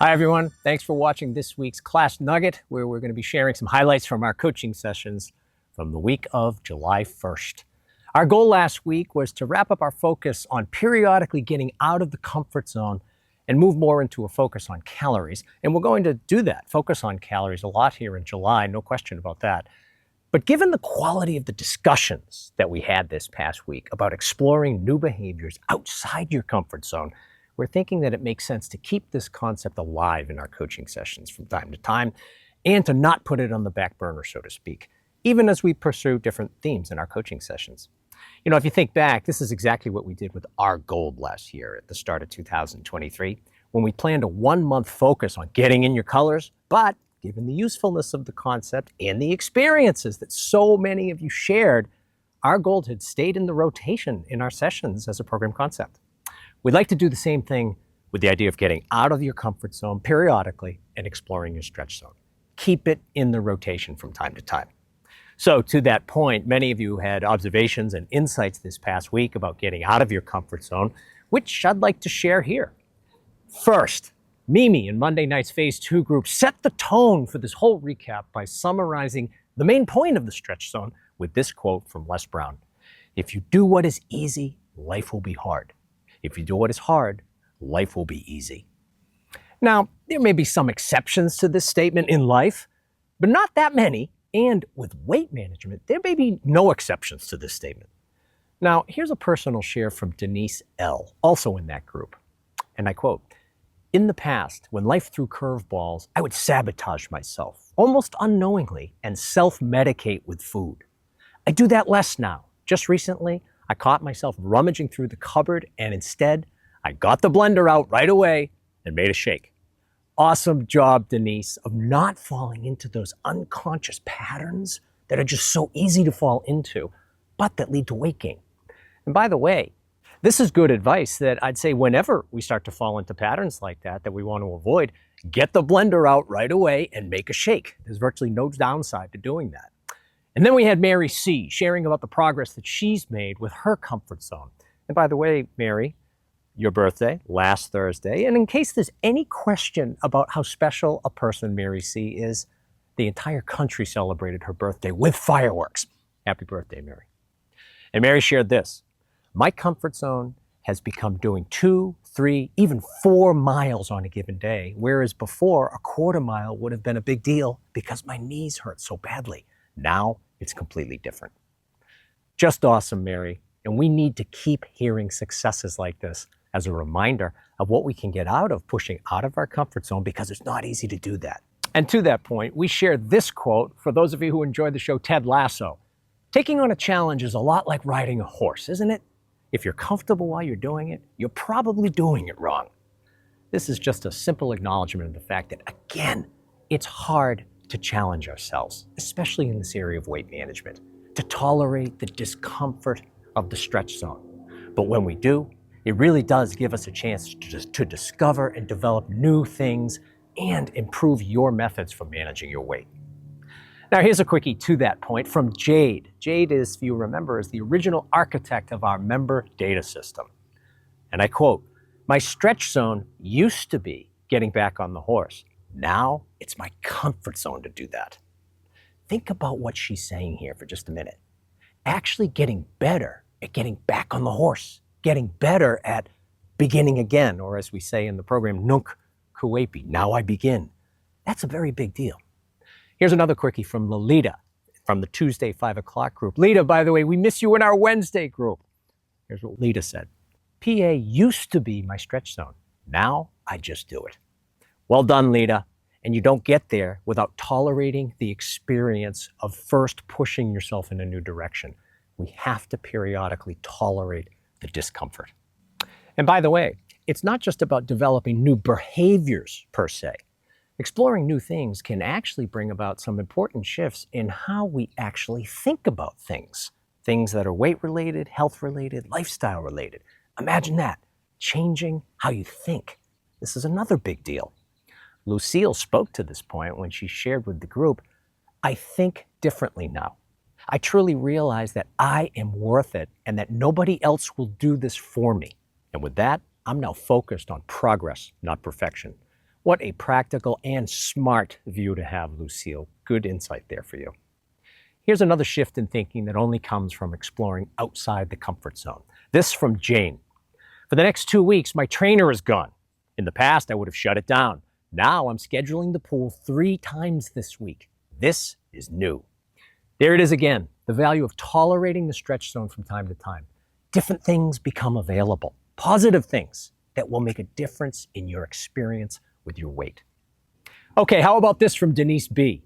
Hi, everyone. Thanks for watching this week's Class Nugget, where we're going to be sharing some highlights from our coaching sessions from the week of July 1st. Our goal last week was to wrap up our focus on periodically getting out of the comfort zone and move more into a focus on calories. And we're going to do that, focus on calories a lot here in July, no question about that. But given the quality of the discussions that we had this past week about exploring new behaviors outside your comfort zone, we're thinking that it makes sense to keep this concept alive in our coaching sessions from time to time and to not put it on the back burner, so to speak, even as we pursue different themes in our coaching sessions. You know, if you think back, this is exactly what we did with our goal last year at the start of 2023, when we planned a 1-month focus on getting in your colors, but given the usefulness of the concept and the experiences that so many of you shared, our goal had stayed in the rotation in our sessions as a program concept. We'd like to do the same thing with the idea of getting out of your comfort zone periodically and exploring your stretch zone. Keep it in the rotation from time to time. So to that point, many of you had observations and insights this past week about getting out of your comfort zone, which I'd like to share here. First, Mimi in Monday night's Phase 2 group set the tone for this whole recap by summarizing the main point of the stretch zone with this quote from Les Brown. "If you do what is easy, life will be hard. If you do what is hard, life will be easy." Now, there may be some exceptions to this statement in life, but not that many. And with weight management, there may be no exceptions to this statement. Now, here's a personal share from Denise L., also in that group. And I quote, "In the past, when life threw curveballs, I would sabotage myself, almost unknowingly, and self-medicate with food. I do that less now. Just recently, I caught myself rummaging through the cupboard, and instead, I got the blender out right away and made a shake." Awesome job, Denise, of not falling into those unconscious patterns that are just so easy to fall into, but that lead to weight gain. And by the way, this is good advice that I'd say whenever we start to fall into patterns like that we want to avoid, get the blender out right away and make a shake. There's virtually no downside to doing that. And then we had Mary C. sharing about the progress that she's made with her comfort zone. And by the way, Mary, your birthday, last Thursday. And in case there's any question about how special a person Mary C. is, the entire country celebrated her birthday with fireworks. Happy birthday, Mary. And Mary shared this: "My comfort zone has become doing 2, 3, even 4 miles on a given day, whereas before a quarter mile would have been a big deal because my knees hurt so badly. Now it's completely different." Just awesome, Mary. And we need to keep hearing successes like this as a reminder of what we can get out of pushing out of our comfort zone, because it's not easy to do that. And to that point, we shared this quote for those of you who enjoyed the show Ted Lasso. "Taking on a challenge is a lot like riding a horse, isn't it? If you're comfortable while you're doing it, you're probably doing it wrong." This is just a simple acknowledgement of the fact that, again, it's hard to challenge ourselves, especially in this area of weight management, to tolerate the discomfort of the stretch zone. But when we do, it really does give us a chance to discover and develop new things and improve your methods for managing your weight. Now, here's a quickie to that point from Jade. Jade is, if you remember, is the original architect of our member data system. And I quote, "My stretch zone used to be getting back on the horse. Now it's my comfort zone to do that." Think about what she's saying here for just a minute. Actually getting better at getting back on the horse, getting better at beginning again, or as we say in the program, nunc coepi, now I begin. That's a very big deal. Here's another quickie from Lolita from the Tuesday 5 o'clock group. Lita, by the way, we miss you in our Wednesday group. Here's what Lita said. "PA used to be my stretch zone. Now I just do it." Well done, Lita. And you don't get there without tolerating the experience of first pushing yourself in a new direction. We have to periodically tolerate the discomfort. And by the way, it's not just about developing new behaviors per se. Exploring new things can actually bring about some important shifts in how we actually think about things. Things that are weight-related, health-related, lifestyle-related. Imagine that, changing how you think. This is another big deal. Lucille spoke to this point when she shared with the group, "I think differently now. I truly realize that I am worth it and that nobody else will do this for me. And with that, I'm now focused on progress, not perfection. What a practical and smart view to have, Lucille. Good insight there for you. Here's another shift in thinking that only comes from exploring outside the comfort zone. This from Jane. For the next 2 weeks, my trainer is gone. In the past, I would have shut it down. Now I'm scheduling the pool 3 times this week. This is new. There it is again, the value of tolerating the stretch zone from time to time. Different things become available, positive things that will make a difference in your experience with your weight. Okay, how about this from Denise B?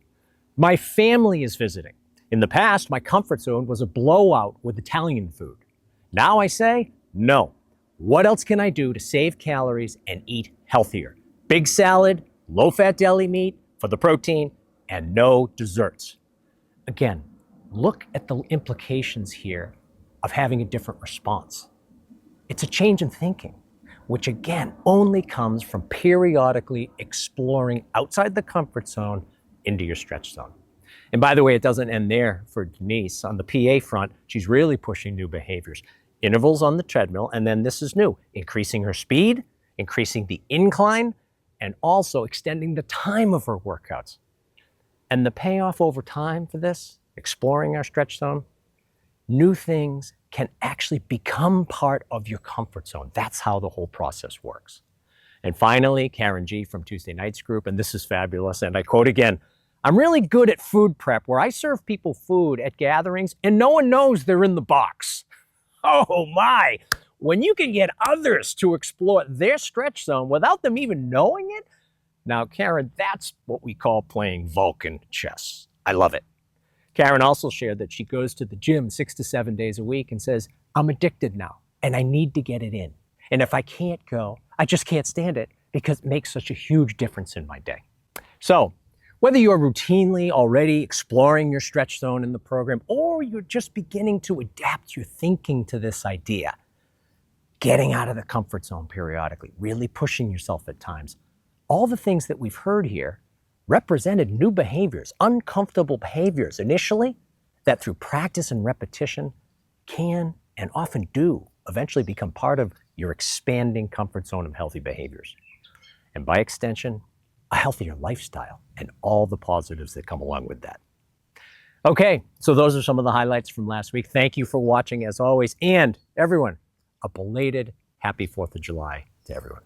My family is visiting. In the past, my comfort zone was a blowout with Italian food. Now I say, no. What else can I do to save calories and eat healthier? Big salad, low-fat deli meat for the protein, and no desserts. Again, look at the implications here of having a different response. It's a change in thinking, which again only comes from periodically exploring outside the comfort zone into your stretch zone. And by the way, it doesn't end there for Denise. On the PA front, she's really pushing new behaviors. Intervals on the treadmill, and then this is new, increasing her speed, increasing the incline, and also extending the time of her workouts. And the payoff over time for this, exploring our stretch zone, new things can actually become part of your comfort zone. That's how the whole process works. And finally, Karen G from Tuesday Nights Group, and this is fabulous, and I quote again, I'm really good at food prep where I serve people food at gatherings and no one knows they're in the box. Oh my, when you can get others to explore their stretch zone without them even knowing it, now, Karen, that's what we call playing Vulcan chess. I love it. Karen also shared that she goes to the gym 6 to 7 days a week and says, I'm addicted now and I need to get it in. And if I can't go, I just can't stand it because it makes such a huge difference in my day. So whether you're routinely already exploring your stretch zone in the program or you're just beginning to adapt your thinking to this idea, getting out of the comfort zone periodically, really pushing yourself at times, all the things that we've heard here represented new behaviors, uncomfortable behaviors initially, that through practice and repetition can and often do eventually become part of your expanding comfort zone of healthy behaviors. And by extension, a healthier lifestyle and all the positives that come along with that. Okay, so those are some of the highlights from last week. Thank you for watching as always. And everyone, a belated happy 4th of July to everyone.